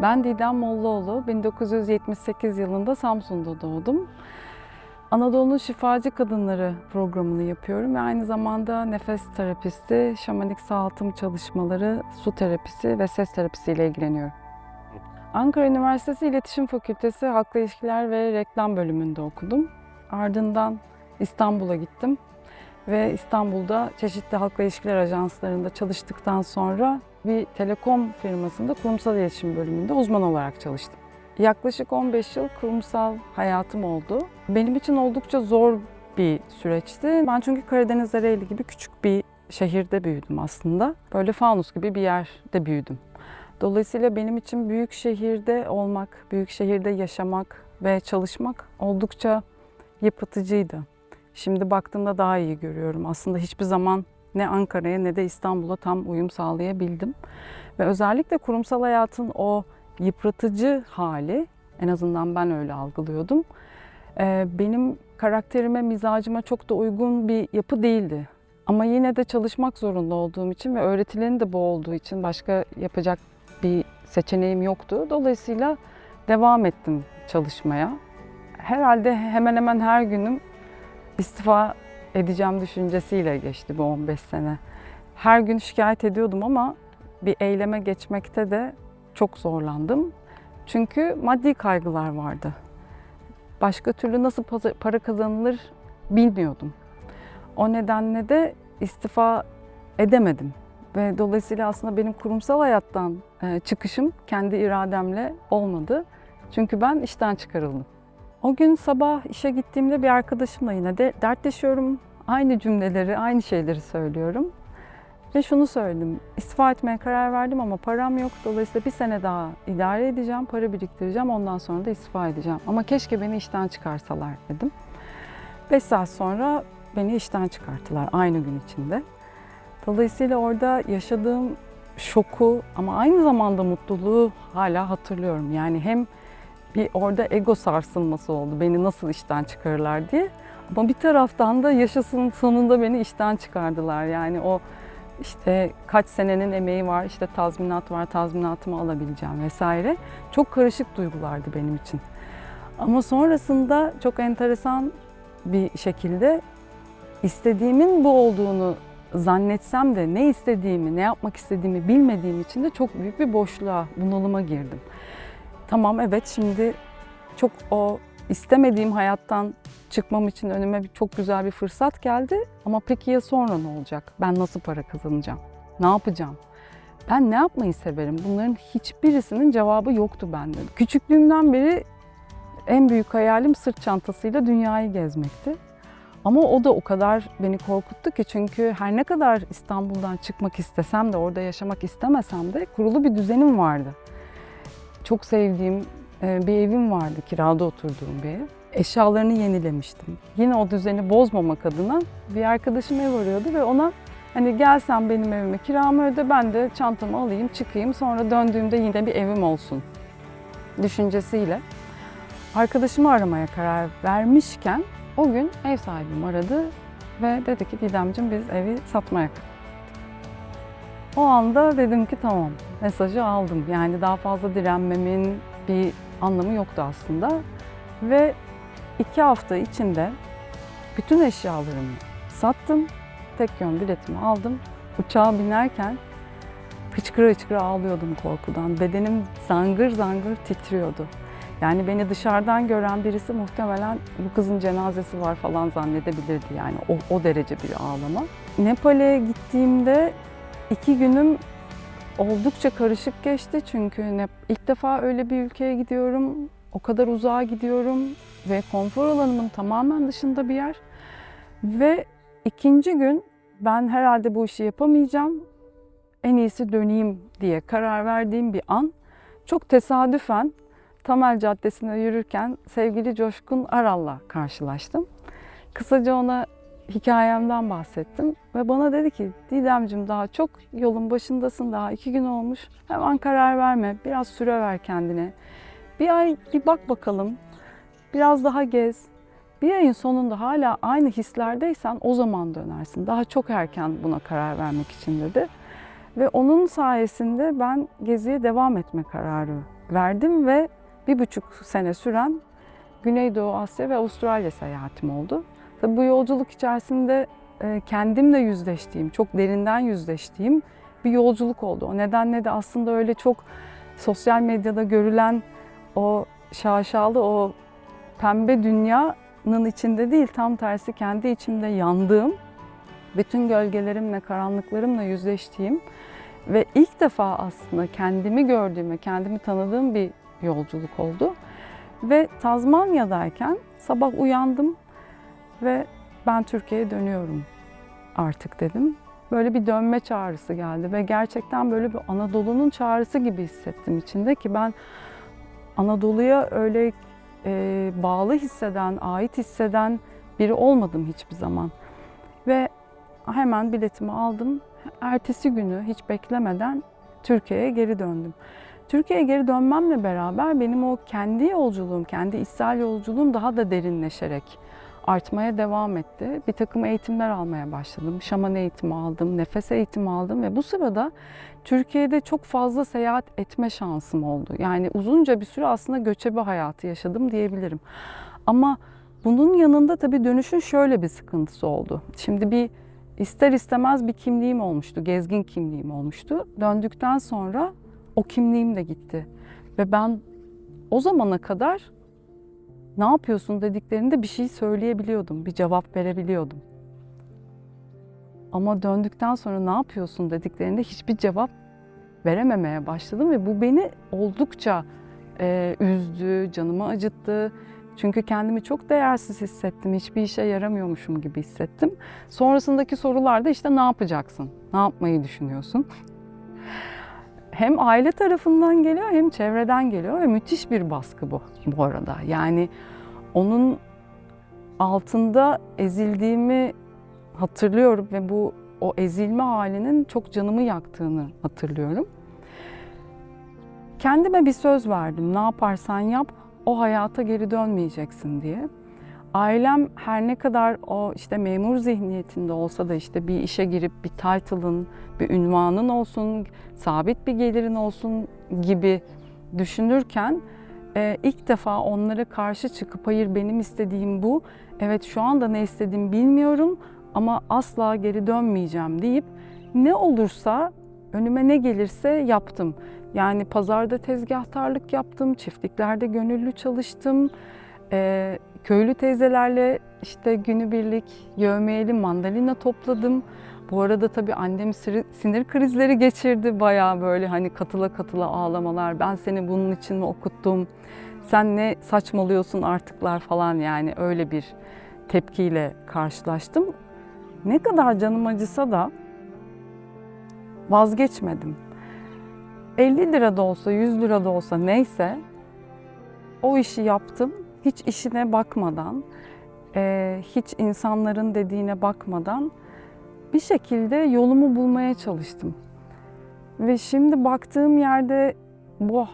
Ben Didem Mollaoğlu, 1978 yılında Samsun'da doğdum. Anadolu'nun Şifacı Kadınları programını yapıyorum ve aynı zamanda nefes terapisti, şamanik sağaltım çalışmaları, su terapisi ve ses terapisiyle ilgileniyorum. Ankara Üniversitesi İletişim Fakültesi Halkla İlişkiler ve Reklam bölümünde okudum. Ardından İstanbul'a gittim ve İstanbul'da çeşitli halkla ilişkiler ajanslarında çalıştıktan sonra bir telekom firmasında kurumsal iletişim bölümünde uzman olarak çalıştım. Yaklaşık 15 yıl kurumsal hayatım oldu. Benim için oldukça zor bir süreçti. Ben çünkü Karadeniz Ereğli gibi küçük bir şehirde büyüdüm aslında. Böyle fanus gibi bir yerde büyüdüm. Dolayısıyla benim için büyük şehirde olmak, büyük şehirde yaşamak ve çalışmak oldukça yıpratıcıydı. Şimdi baktığımda daha iyi görüyorum. Aslında hiçbir zaman ne Ankara'ya ne de İstanbul'a tam uyum sağlayabildim. Ve özellikle kurumsal hayatın o yıpratıcı hali, en azından ben öyle algılıyordum, benim karakterime, mizacıma çok da uygun bir yapı değildi. Ama yine de çalışmak zorunda olduğum için ve öğretilerin de bu olduğu için başka yapacak bir seçeneğim yoktu. Dolayısıyla devam ettim çalışmaya. Herhalde hemen hemen her günüm istifa edeceğim düşüncesiyle geçti bu 15 sene. Her gün şikayet ediyordum ama bir eyleme geçmekte de çok zorlandım. Çünkü maddi kaygılar vardı. Başka türlü nasıl para kazanılır bilmiyordum. O nedenle de istifa edemedim. Ve dolayısıyla aslında benim kurumsal hayattan çıkışım kendi irademle olmadı. Çünkü ben işten çıkarıldım. O gün sabah işe gittiğimde bir arkadaşımla yine de dertleşiyorum. Aynı cümleleri, aynı şeyleri söylüyorum. Ve şunu söyledim, istifa etmeye karar verdim ama param yok. Dolayısıyla bir sene daha idare edeceğim, para biriktireceğim. Ondan sonra da istifa edeceğim. Ama keşke beni işten çıkarsalar dedim. 5 saat sonra beni işten çıkarttılar aynı gün içinde. Dolayısıyla orada yaşadığım şoku ama aynı zamanda mutluluğu hala hatırlıyorum. Yani hem bir orada ego sarsılması oldu, beni nasıl işten çıkarırlar diye. Ama bir taraftan da yaşasın sonunda beni işten çıkardılar. Yani o işte kaç senenin emeği var, işte tazminat var, tazminatımı alabileceğim vesaire. Çok karışık duygulardı benim için. Ama sonrasında çok enteresan bir şekilde istediğimin bu olduğunu zannetsem de ne istediğimi, ne yapmak istediğimi bilmediğim için de çok büyük bir boşluğa, bunalıma girdim. Tamam, evet, şimdi çok o istemediğim hayattan çıkmam için önüme çok güzel bir fırsat geldi. Ama peki ya sonra ne olacak? Ben nasıl para kazanacağım? Ne yapacağım? Ben ne yapmayı severim? Bunların hiçbirisinin cevabı yoktu bende. Küçüklüğümden beri en büyük hayalim sırt çantasıyla dünyayı gezmekti. Ama o da o kadar beni korkuttu ki, çünkü her ne kadar İstanbul'dan çıkmak istesem de, orada yaşamak istemesem de kurulu bir düzenim vardı. Çok sevdiğim bir evim vardı, kirada oturduğum bir ev. Eşyalarını yenilemiştim. Yine o düzeni bozmamak adına bir arkadaşım ev arıyordu ve ona hani gel sen benim evime kiramı öde, ben de çantamı alayım çıkayım, sonra döndüğümde yine bir evim olsun düşüncesiyle arkadaşımı aramaya karar vermişken o gün ev sahibim aradı ve dedi ki Didemciğim biz evi satmaya kalktık. O anda dedim ki tamam, mesajı aldım. Yani daha fazla direnmemin bir anlamı yoktu aslında. Ve 2 hafta içinde bütün eşyalarımı sattım. Tek yön biletimi aldım. Uçağa binerken hıçkıra hıçkıra ağlıyordum korkudan. Bedenim zangır zangır titriyordu. Yani beni dışarıdan gören birisi muhtemelen bu kızın cenazesi var falan zannedebilirdi, yani o derece bir ağlama. Nepal'e gittiğimde 2 günüm oldukça karışık geçti, çünkü ilk defa öyle bir ülkeye gidiyorum, o kadar uzağa gidiyorum ve konfor alanımın tamamen dışında bir yer. Ve 2. gün ben herhalde bu işi yapamayacağım, en iyisi döneyim diye karar verdiğim bir an, çok tesadüfen Tamel Caddesi'nde yürürken sevgili Coşkun Aral'la karşılaştım. Kısaca ona hikayemden bahsettim ve bana dedi ki Didemciğim daha çok yolun başındasın, daha 2 gün olmuş, hemen karar verme, biraz süre ver kendine. Bir ay bir bak bakalım, biraz daha gez. Bir ayın sonunda hala aynı hislerdeysen o zaman dönersin. Daha çok erken buna karar vermek için dedi. Ve onun sayesinde ben geziye devam etme kararı verdim ve 1,5 sene süren Güneydoğu Asya ve Avustralya seyahatim oldu. Tabii bu yolculuk içerisinde kendimle yüzleştiğim, çok derinden yüzleştiğim bir yolculuk oldu. O nedenle de aslında öyle çok sosyal medyada görülen o şaşalı, o pembe dünyanın içinde değil, tam tersi kendi içimde yandığım, bütün gölgelerimle, karanlıklarımla yüzleştiğim ve ilk defa aslında kendimi gördüğüm ve kendimi tanıdığım bir yolculuk oldu. Ve Tazmanya'dayken sabah uyandım ve ben Türkiye'ye dönüyorum artık dedim. Böyle bir dönme çağrısı geldi ve gerçekten böyle bir Anadolu'nun çağrısı gibi hissettim içinde ki ben Anadolu'ya öyle bağlı hisseden, ait hisseden biri olmadım hiçbir zaman. Ve hemen biletimi aldım. Ertesi günü hiç beklemeden Türkiye'ye geri döndüm. Türkiye'ye geri dönmemle beraber benim o kendi yolculuğum, kendi içsel yolculuğum daha da derinleşerek artmaya devam etti. Bir takım eğitimler almaya başladım. Şaman eğitimi aldım, nefes eğitimi aldım ve bu sırada Türkiye'de çok fazla seyahat etme şansım oldu. Yani uzunca bir süre aslında göçebe hayatı yaşadım diyebilirim. Ama bunun yanında tabii dönüşün şöyle bir sıkıntısı oldu. Şimdi ister istemez bir kimliğim olmuştu, gezgin kimliğim olmuştu. Döndükten sonra o kimliğim de gitti. Ve ben o zamana kadar ne yapıyorsun dediklerinde bir şey söyleyebiliyordum, bir cevap verebiliyordum. Ama döndükten sonra ne yapıyorsun dediklerinde hiçbir cevap verememeye başladım ve bu beni oldukça üzdü, canımı acıttı. Çünkü kendimi çok değersiz hissettim, hiçbir işe yaramıyormuşum gibi hissettim. Sonrasındaki sorularda işte ne yapacaksın, ne yapmayı düşünüyorsun? Hem aile tarafından geliyor hem çevreden geliyor ve müthiş bir baskı bu arada. Yani onun altında ezildiğimi hatırlıyorum ve o ezilme halinin çok canımı yaktığını hatırlıyorum. Kendime bir söz verdim. Ne yaparsan yap, o hayata geri dönmeyeceksin diye. Ailem her ne kadar o işte memur zihniyetinde olsa da işte bir işe girip bir title'ın, bir ünvanın olsun, sabit bir gelirin olsun gibi düşünürken ilk defa onlara karşı çıkıp hayır benim istediğim bu, evet şu anda ne istediğimi bilmiyorum ama asla geri dönmeyeceğim deyip ne olursa önüme ne gelirse yaptım. Yani pazarda tezgahtarlık yaptım, çiftliklerde gönüllü çalıştım. Köylü teyzelerle işte günübirlik yevmiyeli mandalina topladım. Bu arada tabii annem sinir krizleri geçirdi. Bayağı böyle hani katıla katıla ağlamalar. Ben seni bunun için mi okuttum? Sen ne saçmalıyorsun artıklar falan, yani öyle bir tepkiyle karşılaştım. Ne kadar canım acısa da vazgeçmedim. 50 lira da olsa, 100 lira da olsa neyse o işi yaptım. Hiç işine bakmadan, hiç insanların dediğine bakmadan bir şekilde yolumu bulmaya çalıştım. Ve şimdi baktığım yerde bu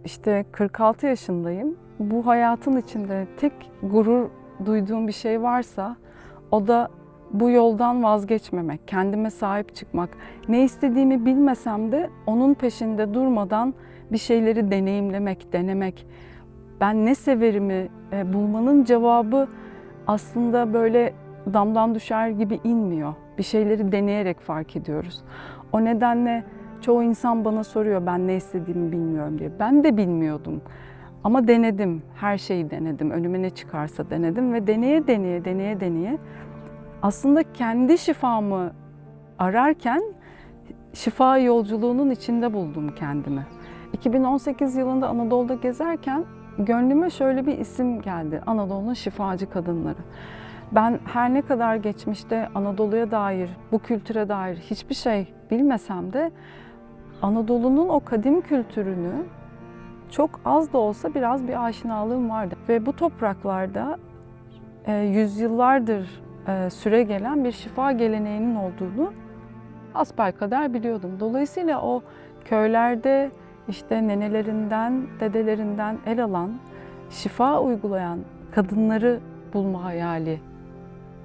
işte 46 yaşındayım. Bu hayatın içinde tek gurur duyduğum bir şey varsa o da bu yoldan vazgeçmemek, kendime sahip çıkmak. Ne istediğimi bilmesem de onun peşinde durmadan bir şeyleri deneyimlemek, denemek. Ben ne severimi bulmanın cevabı aslında böyle damdan düşer gibi inmiyor. Bir şeyleri deneyerek fark ediyoruz. O nedenle çoğu insan bana soruyor ben ne istediğimi bilmiyorum diye. Ben de bilmiyordum. Ama denedim, her şeyi denedim. Önüme ne çıkarsa denedim ve deneye aslında kendi şifamı ararken şifa yolculuğunun içinde buldum kendimi. 2018 yılında Anadolu'da gezerken gönlüme şöyle bir isim geldi. Anadolu'nun şifacı kadınları. Ben her ne kadar geçmişte Anadolu'ya dair, bu kültüre dair hiçbir şey bilmesem de Anadolu'nun o kadim kültürünü çok az da olsa biraz bir aşinalığım vardı. Ve bu topraklarda yüzyıllardır süre gelen bir şifa geleneğinin olduğunu hasbelkader biliyordum. Dolayısıyla o köylerde işte nenelerinden, dedelerinden el alan, şifa uygulayan kadınları bulma hayali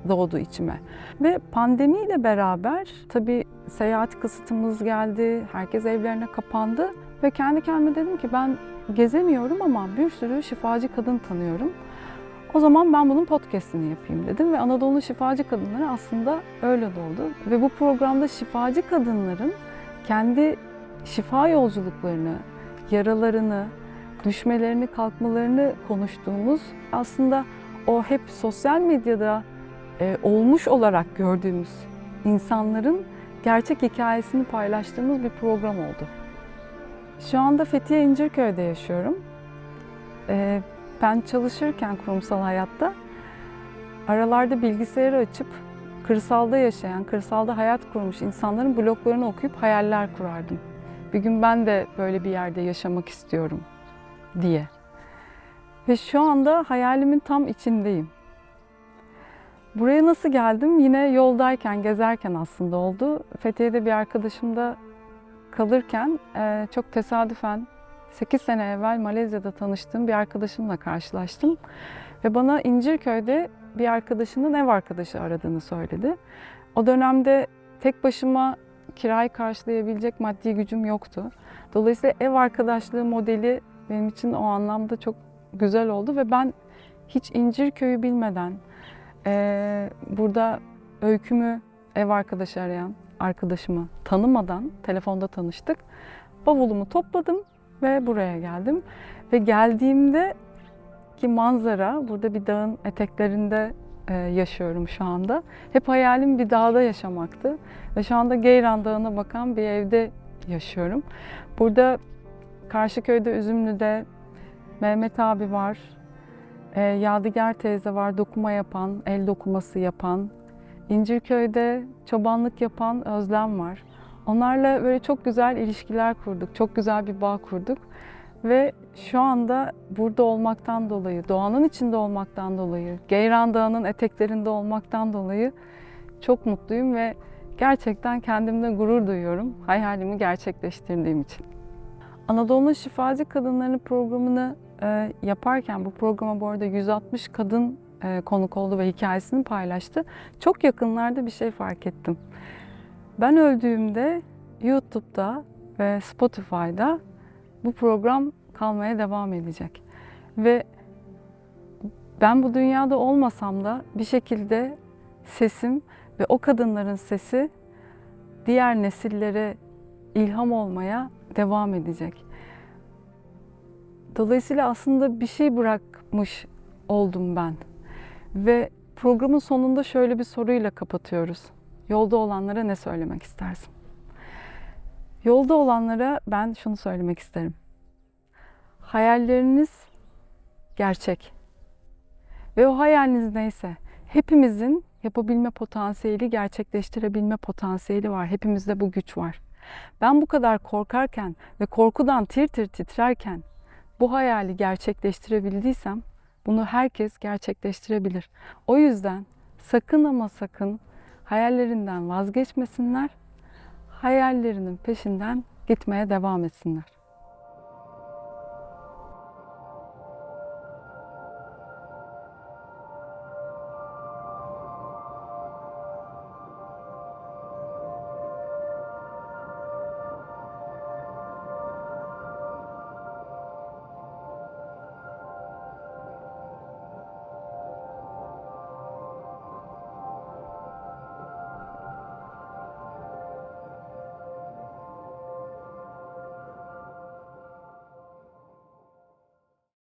doğdu içime. Ve pandemiyle beraber tabii seyahat kısıtımız geldi, herkes evlerine kapandı Ve kendi kendime dedim ki ben gezemiyorum ama bir sürü şifacı kadın tanıyorum. O zaman ben bunun podcast'ini yapayım dedim ve Anadolu Şifacı Kadınları aslında öyle doğdu. Ve bu programda şifacı kadınların kendi şifa yolculuklarını, yaralarını, düşmelerini, kalkmalarını konuştuğumuz, aslında o hep sosyal medyada olmuş olarak gördüğümüz insanların gerçek hikayesini paylaştığımız bir program oldu. Şu anda Fethiye İncirköy'de yaşıyorum. Ben çalışırken kurumsal hayatta aralarda bilgisayarı açıp kırsalda yaşayan, kırsalda hayat kurmuş insanların bloglarını okuyup hayaller kurardım. Bir gün ben de böyle bir yerde yaşamak istiyorum diye. Ve şu anda hayalimin tam içindeyim. Buraya nasıl geldim? Yine yoldayken, gezerken aslında oldu. Fethiye'de bir arkadaşımda kalırken çok tesadüfen 8 sene evvel Malezya'da tanıştığım bir arkadaşımla karşılaştım. Ve bana İncirköy'de bir arkadaşının ev arkadaşı aradığını söyledi. O dönemde tek başıma kirayı karşılayabilecek maddi gücüm yoktu. Dolayısıyla ev arkadaşlığı modeli benim için o anlamda çok güzel oldu ve ben hiç İncirköy'ü bilmeden, burada Öyküm'ü ev arkadaşı arayan arkadaşımı tanımadan telefonda tanıştık. Bavulumu topladım ve buraya geldim. Ve geldiğimde ki manzara, burada bir dağın eteklerinde yaşıyorum şu anda. Hep hayalim bir dağda yaşamaktı. Ve şu anda Geyran Dağı'na bakan bir evde yaşıyorum. Burada Karşыкöy'de, Üzümlü'de Mehmet abi var. Yadigar teyze var, dokuma yapan, el dokuması yapan. İncirköy'de çobanlık yapan Özlem var. Onlarla böyle çok güzel ilişkiler kurduk, çok güzel bir bağ kurduk. Ve şu anda burada olmaktan dolayı, doğanın içinde olmaktan dolayı, Geyran Dağı'nın eteklerinde olmaktan dolayı çok mutluyum ve gerçekten kendimde gurur duyuyorum hayalimi gerçekleştirdiğim için. Anadolu Şifacı Kadınları programını yaparken, bu programa bu arada 160 kadın konuk oldu ve hikayesini paylaştı. Çok yakınlarda bir şey fark ettim. Ben öldüğümde YouTube'da ve Spotify'da bu program kalmaya devam edecek. Ve ben bu dünyada olmasam da bir şekilde sesim ve o kadınların sesi diğer nesillere ilham olmaya devam edecek. Dolayısıyla aslında bir şey bırakmış oldum ben. Ve programın sonunda şöyle bir soruyla kapatıyoruz. Yolda olanlara ne söylemek istersin? Yolda olanlara ben şunu söylemek isterim. Hayalleriniz gerçek. Ve o hayaliniz neyse, hepimizin yapabilme potansiyeli, gerçekleştirebilme potansiyeli var. Hepimizde bu güç var. Ben bu kadar korkarken ve korkudan tir tir titrerken bu hayali gerçekleştirebildiysem bunu herkes gerçekleştirebilir. O yüzden sakın ama sakın hayallerinden vazgeçmesinler, hayallerinin peşinden gitmeye devam etsinler.